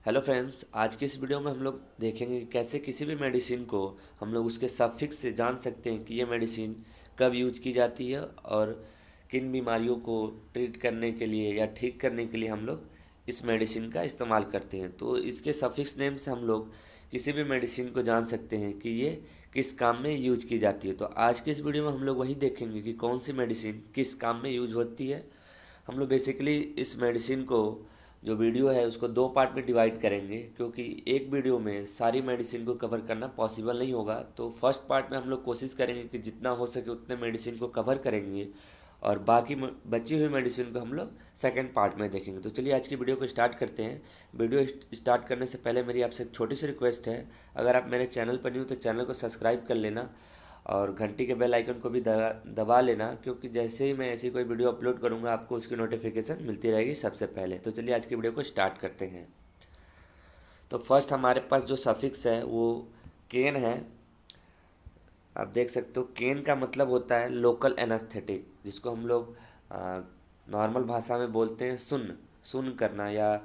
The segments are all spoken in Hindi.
हेलो फ्रेंड्स, आज की इस वीडियो में हम लोग देखेंगे कि कैसे किसी भी मेडिसिन को हम लोग उसके सफिक्स से जान सकते हैं कि ये मेडिसिन कब यूज की जाती है और किन बीमारियों को ट्रीट करने के लिए या ठीक करने के लिए हम लोग इस मेडिसिन का इस्तेमाल करते हैं। तो इसके सफिक्स नेम से हम लोग किसी भी मेडिसिन को जान सकते हैं कि ये किस काम में यूज की जाती है। तो आज की इस वीडियो में हम लोग वही देखेंगे कि कौन सी मेडिसिन किस काम में यूज होती है। हम लोग बेसिकली इस मेडिसिन को जो वीडियो है उसको दो पार्ट में डिवाइड करेंगे, क्योंकि एक वीडियो में सारी मेडिसिन को कवर करना पॉसिबल नहीं होगा। तो फर्स्ट पार्ट में हम लोग कोशिश करेंगे कि जितना हो सके उतने मेडिसिन को कवर करेंगे और बाकी बची हुई मेडिसिन को हम लोग सेकंड पार्ट में देखेंगे। तो चलिए आज की वीडियो को स्टार्ट करते हैं। वीडियो स्टार्ट करने से पहले मेरी आपसे एक छोटी सी रिक्वेस्ट है, अगर आप मेरे चैनल पर न्यू हो तो चैनल को सब्सक्राइब कर लेना और घंटी के बेल आइकन को भी दबा लेना, क्योंकि जैसे ही मैं ऐसी कोई वीडियो अपलोड करूंगा आपको उसकी नोटिफिकेशन मिलती रहेगी सबसे पहले। तो चलिए आज की वीडियो को स्टार्ट करते हैं। तो फर्स्ट हमारे पास जो सफिक्स है वो केन है। आप देख सकते हो केन का मतलब होता है लोकल एनास्थेटिक, जिसको हम लोग नॉर्मल भाषा में बोलते हैं सुन्न सुन्न करना, या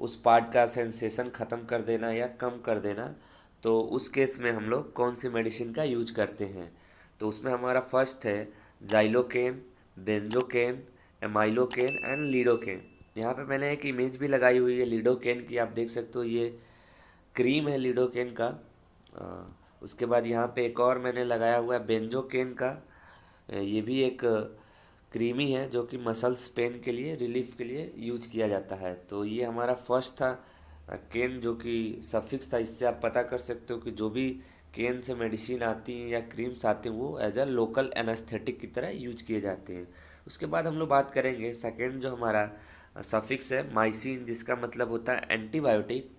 उस पार्ट का सेंसेशन ख़त्म कर देना या कम कर देना। तो उस केस में हम लोग कौन सी मेडिसिन का यूज करते हैं। तो उसमें हमारा फर्स्ट है xylocaine, benzocaine, amylocaine and lidocaine. यहाँ पे मैंने एक इमेज भी लगाई हुई है लीडोकेन की, आप देख सकते हो ये क्रीम है लीडोकेन का। उसके बाद यहाँ पे एक और मैंने लगाया हुआ है बेंजोकेन का। ये भी एक क्रीमी है जो कि मसल्स पेन के लिए रिलीफ के लिए यूज किया जाता है। तो ये हमारा फर्स्ट था केन, जो कि सफिक्स था। इससे आप पता कर सकते हो कि जो भी केन से मेडिसिन आती हैं या क्रीम्स आते हैं वो एज अ लोकल एनास्थेटिक की तरह यूज किए जाते हैं। उसके बाद हम लोग बात करेंगे सेकेंड जो हमारा सफिक्स है माइसिन, जिसका मतलब होता है एंटीबायोटिक।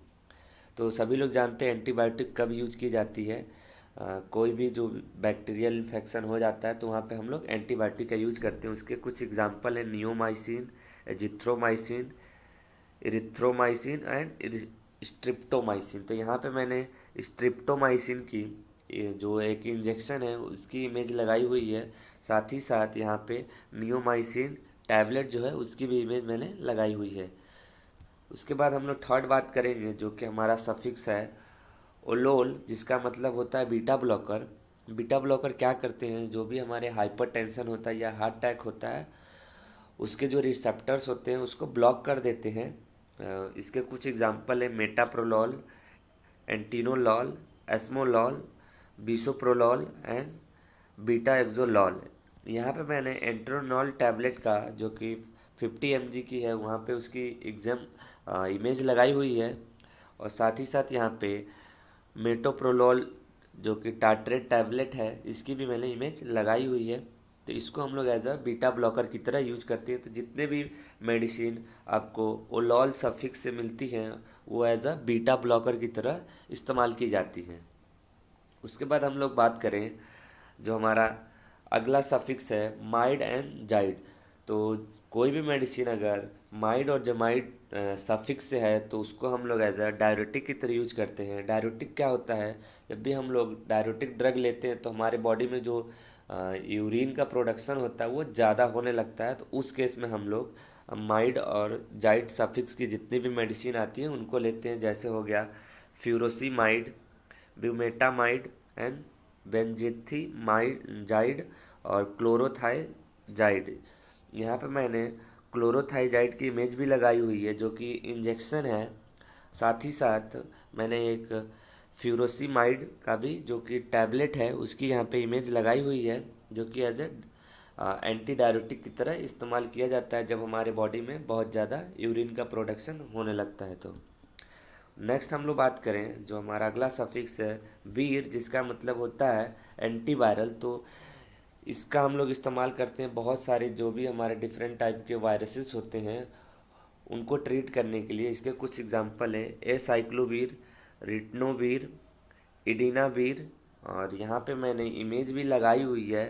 तो सभी लोग जानते हैं एंटीबायोटिक कब यूज की जाती है। कोई भी जो बैक्टीरियल इन्फेक्शन हो जाता है तो वहाँ पे हम लोग एंटीबायोटिक का यूज करते हैं। उसके कुछ एग्जांपल हैं neomycin, azithromycin, erythromycin and streptomycin. तो यहाँ पे मैंने स्ट्रिप्टोमाइसिन की ये जो एक इंजेक्शन है उसकी इमेज लगाई हुई है। साथ ही साथ यहाँ पे नियोमाइसिन टैबलेट जो है उसकी भी इमेज मैंने लगाई हुई है। उसके बाद हम लोग थर्ड बात करेंगे जो कि हमारा सफिक्स है ओलोल, जिसका मतलब होता है बीटा ब्लॉकर। बीटा ब्लॉकर क्या करते हैं, जो भी हमारे हाइपर टेंशन होता है या हार्ट अटैक होता है उसके जो रिसेप्टर्स होते हैं उसको ब्लॉक कर देते हैं। इसके कुछ एग्जांपल है मेटाप्रोलॉल, एंटीनोलॉल, एस्मोलॉल, बिसोप्रोलॉल एंड बीटा एक्सोलॉल। यहाँ पे मैंने एंट्रोनॉल टैबलेट का जो कि 50 mg की है वहाँ पे उसकी एग्जाम इमेज लगाई हुई है। और साथ ही साथ यहाँ पे मेटोप्रोलॉल जो कि टाट्रेट टैबलेट है इसकी भी मैंने इमेज लगाई हुई है। तो इसको हम लोग एज अ बीटा ब्लॉकर की तरह यूज करते हैं। तो जितने भी मेडिसिन आपको ओलॉल सफिक्स से मिलती हैं वो एज अ बीटा ब्लॉकर की तरह इस्तेमाल की जाती हैं। उसके बाद हम लोग बात करें जो हमारा अगला सफिक्स है माइड एंड जाइड। तो कोई भी मेडिसिन अगर माइड और जमाइड सफिक्स से है तो उसको हम लोग एज अ डायरेटिक की तरह यूज करते हैं। डायरेटिक क्या होता है, जब भी हम लोग डायरेटिक ड्रग लेते हैं तो हमारे बॉडी में जो यूरिन का प्रोडक्शन होता है वो ज़्यादा होने लगता है। तो उस केस में हम लोग माइड और जाइड सफिक्स की जितनी भी मेडिसिन आती है उनको लेते हैं। जैसे हो गया फ्यूरोसीमाइड, ब्यूमेटामाइड एंड बेंजेथिमाइजाइड और क्लोरोथाइजाइड। यहाँ पे मैंने क्लोरोथाइजाइड की इमेज भी लगाई हुई है जो कि इंजेक्शन है। साथ ही साथ मैंने एक फ्यूरोसीमाइड का भी जो कि टैबलेट है उसकी यहाँ पे इमेज लगाई हुई है, जो कि एज ए एंटी डायरेटिक की तरह इस्तेमाल किया जाता है जब हमारे बॉडी में बहुत ज़्यादा यूरिन का प्रोडक्शन होने लगता है। तो नेक्स्ट हम लोग बात करें जो हमारा अगला सफिक्स है वीर, जिसका मतलब होता है एंटीवायरल। तो इसका हम लोग इस्तेमाल करते हैं बहुत सारे जो भी हमारे डिफरेंट टाइप के वायरसेस होते हैं उनको ट्रीट करने के लिए। इसके कुछ एग्जांपल है एसाइक्लोवीर, रिटनोवीर, इडिनावीर। और यहाँ पे मैंने इमेज भी लगाई हुई है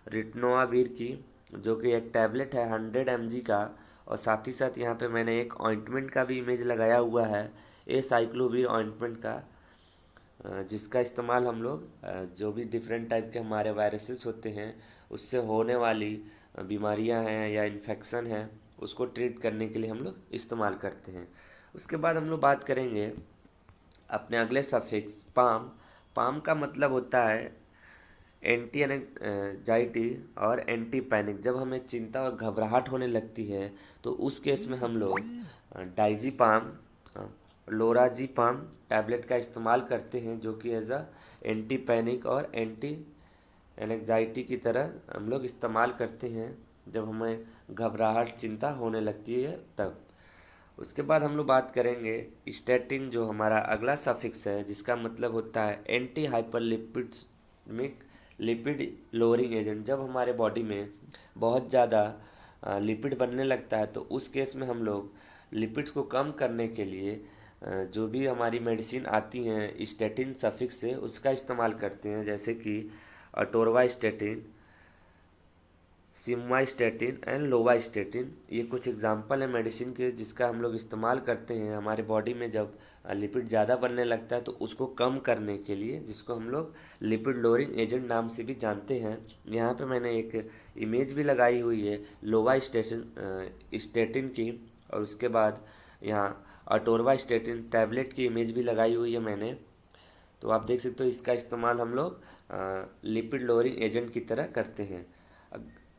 रिटनोवावीर की, जो कि एक टैबलेट है 100 mg का। और साथ ही साथ यहाँ पे मैंने एक ऑइंटमेंट का भी इमेज लगाया हुआ है एसाइक्लोवीर ऑइंटमेंट का, जिसका इस्तेमाल हम लोग जो भी डिफरेंट टाइप के हमारे वायरसेस होते हैं उससे होने वाली बीमारियां हैं या इन्फेक्शन हैं उसको ट्रीट करने के लिए हम लोग इस्तेमाल करते हैं। उसके बाद हम लोग बात करेंगे अपने अगले सफिक्स पाम। पाम का मतलब होता है एंटी एंजाइटी और एंटी पैनिक। जब हमें चिंता और घबराहट होने लगती है तो उस केस में हम लोग डाइजीपाम, लोराजीपाम टैबलेट का इस्तेमाल करते हैं, जो कि एज अ एंटी पैनिक और एंटी एंजाइटी की तरह हम लोग इस्तेमाल करते हैं जब हमें घबराहट चिंता होने लगती है तब। उसके बाद हम लोग बात करेंगे स्टैटिन, जो हमारा अगला सफिक्स है, जिसका मतलब होता है एंटी हाइपरलिपिडमिक लिपिड लोअरिंग एजेंट। जब हमारे बॉडी में बहुत ज़्यादा लिपिड बनने लगता है तो उस केस में हम लोग लिपिड्स को कम करने के लिए जो भी हमारी मेडिसिन आती हैं स्टैटिन सफिक्स से उसका इस्तेमाल करते हैं, जैसे कि अटोरवास्टैटिन, सिम्वास्टैटिन एंड लोवास्टैटिन। ये कुछ एग्जांपल है मेडिसिन के जिसका हम लोग इस्तेमाल करते हैं हमारे बॉडी में जब लिपिड ज़्यादा बनने लगता है तो उसको कम करने के लिए, जिसको हम लोग लिपिड लोअरिंग एजेंट नाम से भी जानते हैं। यहाँ पे मैंने एक इमेज भी लगाई हुई है स्टैटिन की, और उसके बाद यहाँ अटोरवास्टैटिन टैबलेट की इमेज भी लगाई हुई है मैंने। तो आप देख सकते हो इसका इस्तेमाल हम लोग लिपिड लोअरिंग एजेंट की तरह करते हैं।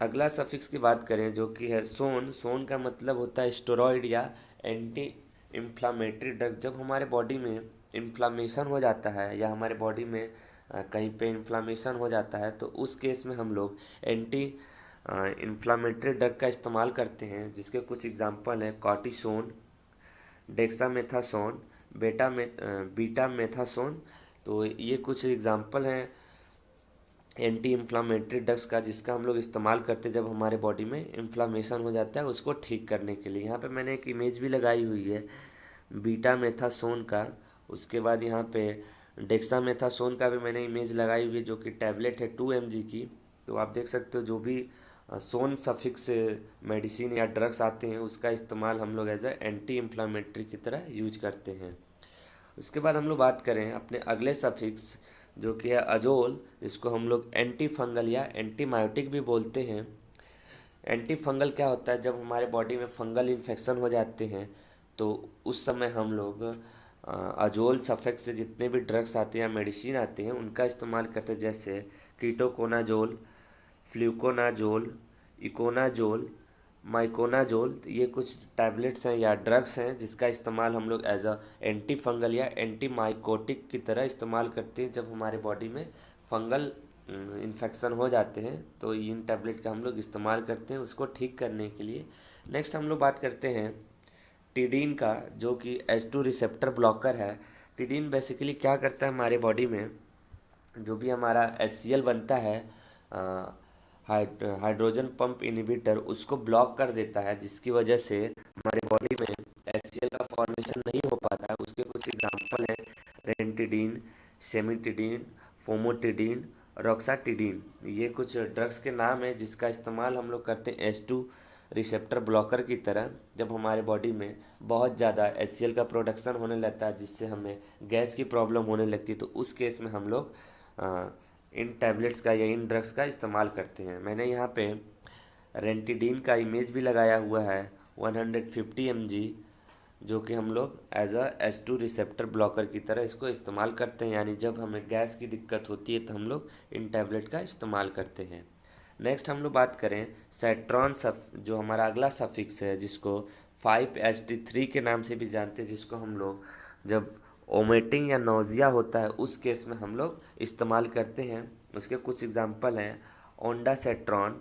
अगला सफिक्स की बात करें जो कि है सोन। सोन का मतलब होता है स्टेरॉइड या एंटी इन्फ्लामेटरी ड्रग। जब हमारे बॉडी में इन्फ्लामेशन हो जाता है या हमारे बॉडी में कहीं पे इन्फ्लामेशन हो जाता है तो उस केस में हम लोग एंटी इन्फ्लामेटरी ड्रग का इस्तेमाल करते हैं, जिसके कुछ एग्जांपल हैं कॉर्टिसोन, डेक्सामेथासोन, बीटामेथासोन। तो ये कुछ एग्जांपल हैं एंटी इन्फ्लामेटरी ड्रग्स का जिसका हम लोग इस्तेमाल करते हैं जब हमारे बॉडी में इन्फ्लामेशन हो जाता है उसको ठीक करने के लिए। यहाँ पे मैंने एक इमेज भी लगाई हुई है बीटामेथासोन का। उसके बाद यहाँ पे डेक्सामेथासोन का भी मैंने इमेज लगाई हुई है जो कि टैबलेट है 2 mg की। तो आप देख सकते हो जो भी सोन सफिक्स मेडिसिन या ड्रग्स आते हैं उसका इस्तेमाल हम लोग एज ए एंटी इन्फ्लामेटरी की तरह यूज करते हैं। उसके बाद हम लोग बात करें अपने अगले सफिक्स जो कि है अजोल, जिसको हम लोग एंटी फंगल या एंटीबायोटिक भी बोलते हैं। एंटी फंगल क्या होता है, जब हमारे बॉडी में फंगल इन्फेक्शन हो जाते हैं तो उस समय हम लोग अजोल सफिक्स से जितने भी ड्रग्स आते हैं या मेडिसिन आते हैं उनका इस्तेमाल करते हैं, जैसे कीटोकोनाजोल, फ्लूकोनाजोल, इकोनाजोल, माइकोनाजोल। ये कुछ टैबलेट्स हैं या ड्रग्स हैं जिसका इस्तेमाल हम लोग एज अ एंटी फंगल या एंटी माइकोटिक की तरह इस्तेमाल करते हैं जब हमारे बॉडी में फंगल इन्फेक्शन हो जाते हैं तो इन टैबलेट का हम लोग इस्तेमाल करते हैं उसको ठीक करने के लिए। नेक्स्ट हम लोग बात करते हैं टिडीन का, जो कि H2 रिसेप्टर ब्लॉकर है। टिडीन बेसिकली क्या करता है, हमारे बॉडी में जो भी हमारा HCl बनता है हाइड्रोजन पंप इनहिबिटर, उसको ब्लॉक कर देता है, जिसकी वजह से हमारे बॉडी में HCl का फॉर्मेशन नहीं हो पाता है। उसके कुछ एग्जांपल हैं रेंटिडीन, सेमिटिडीन, फोमोटिडीन, रॉक्साटिडीन। ये कुछ ड्रग्स के नाम हैं जिसका इस्तेमाल हम लोग करते हैं H2 रिसेप्टर ब्लॉकर की तरह जब हमारे बॉडी में बहुत ज़्यादा HCl का प्रोडक्शन होने लगता है जिससे हमें गैस की प्रॉब्लम होने लगती है तो उस केस में हम लोग इन टैबलेट्स का या इन ड्रग्स का इस्तेमाल करते हैं। मैंने यहाँ पे रेंटिडीन का इमेज भी लगाया हुआ है 150 mg, जो कि हम लोग as a H2 receptor blocker की तरह इसको इस्तेमाल करते हैं, यानी जब हमें गैस की दिक्कत होती है तो हम लोग इन टैबलेट का इस्तेमाल करते हैं। नेक्स्ट हम लोग बात करें सेट्रॉन जो हमारा अगला सफिक्स है जिसको 5HT3 के नाम से भी जानते हैं, जिसको हम लोग जब ओमेटिंग या नौजिया होता है उस केस में हम लोग इस्तेमाल करते हैं। उसके कुछ एग्जांपल हैं ओंडासेट्रॉन,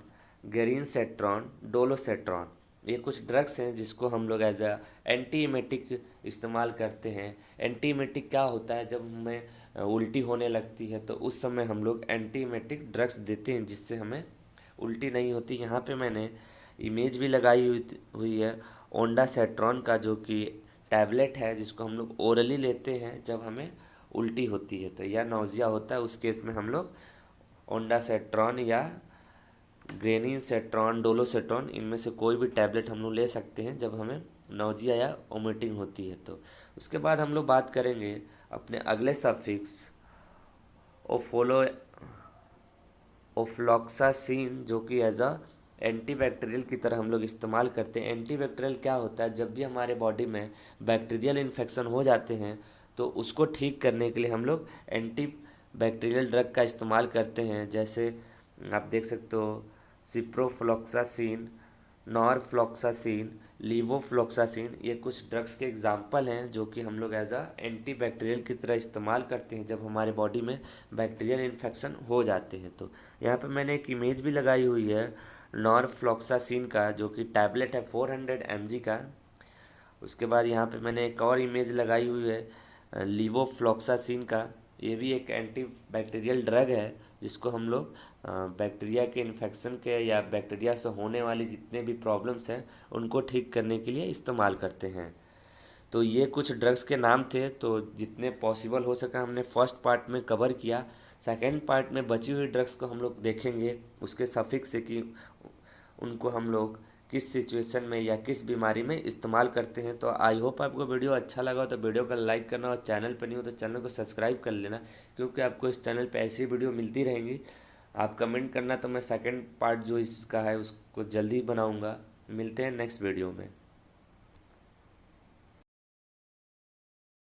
गेरिनसेट्रॉन, डोलोसेट्रॉन। ये कुछ ड्रग्स हैं जिसको हम लोग एज अ एंटीएमेटिक इस्तेमाल करते हैं। एंटीएमेटिक क्या होता है, जब हमें उल्टी होने लगती है तो उस समय हम लोग एंटीएमेटिक ड्रग्स देते हैं जिससे हमें उल्टी नहीं होती। यहाँ पे मैंने इमेज भी लगाई हुई है ओंडासेट्रॉन का, जो कि टैबलेट है जिसको हम लोग ओरली लेते हैं जब हमें उल्टी होती है तो या नौजिया होता है, उस केस में हम लोग ओंडासेट्रॉन या ग्रेनिनसेट्रॉन, डोलोसेट्रॉन इनमें से कोई भी टैबलेट हम लोग ले सकते हैं जब हमें नौजिया या वोमिटिंग होती है तो। उसके बाद हम लोग बात करेंगे अपने अगले सफिक्स ओफोलो ओफ्लॉक्सासिन, जो कि एज अ एंटीबैक्टीरियल की तरह हम लोग इस्तेमाल करते हैं। एंटीबैक्टीरियल क्या होता है, जब भी हमारे बॉडी में बैक्टीरियल इन्फेक्शन हो जाते हैं तो उसको ठीक करने के लिए हम लोग एंटीबैक्टीरियल ड्रग का इस्तेमाल करते हैं। जैसे आप देख सकते हो सिप्रोफ्लॉक्सासिन, नॉरफ्लॉक्सासिन, लीवोफ्लॉक्सासिन, ये कुछ ड्रग्स के एग्जाम्पल हैं जो कि हम लोग एज अ एंटीबैक्टीरियल की तरह इस्तेमाल करते हैं जब हमारे बॉडी में बैक्टीरियल इन्फेक्शन हो जाते हैं। तो यहाँ पे मैंने एक इमेज भी लगाई हुई है नॉरफ्लॉक्सासिन का, जो कि टैबलेट है 400 mg का। उसके बाद यहाँ पे मैंने एक और इमेज लगाई हुई है लीवोफ्लॉक्सासिन का। ये भी एक एंटी बैक्टीरियल ड्रग है जिसको हम लोग बैक्टीरिया के इन्फेक्शन के या बैक्टीरिया से होने वाली जितने भी प्रॉब्लम्स हैं उनको ठीक करने के लिए इस्तेमाल करते हैं। तो ये कुछ ड्रग्स के नाम थे, तो जितने पॉसिबल हो सका हमने फर्स्ट पार्ट में कवर किया। सेकेंड पार्ट में बची हुई ड्रग्स को हम लोग देखेंगे उसके सफिक्स से कि उनको हम लोग किस सिचुएशन में या किस बीमारी में इस्तेमाल करते हैं। तो आई होप आपको वीडियो अच्छा लगा हो तो वीडियो को लाइक करना, और चैनल पर नहीं हो तो चैनल को सब्सक्राइब कर लेना, क्योंकि आपको इस चैनल पे ऐसी वीडियो मिलती रहेंगी। आप कमेंट करना तो मैं सेकंड पार्ट जो इसका है उसको जल्दी बनाऊंगा। मिलते हैं नेक्स्ट वीडियो में।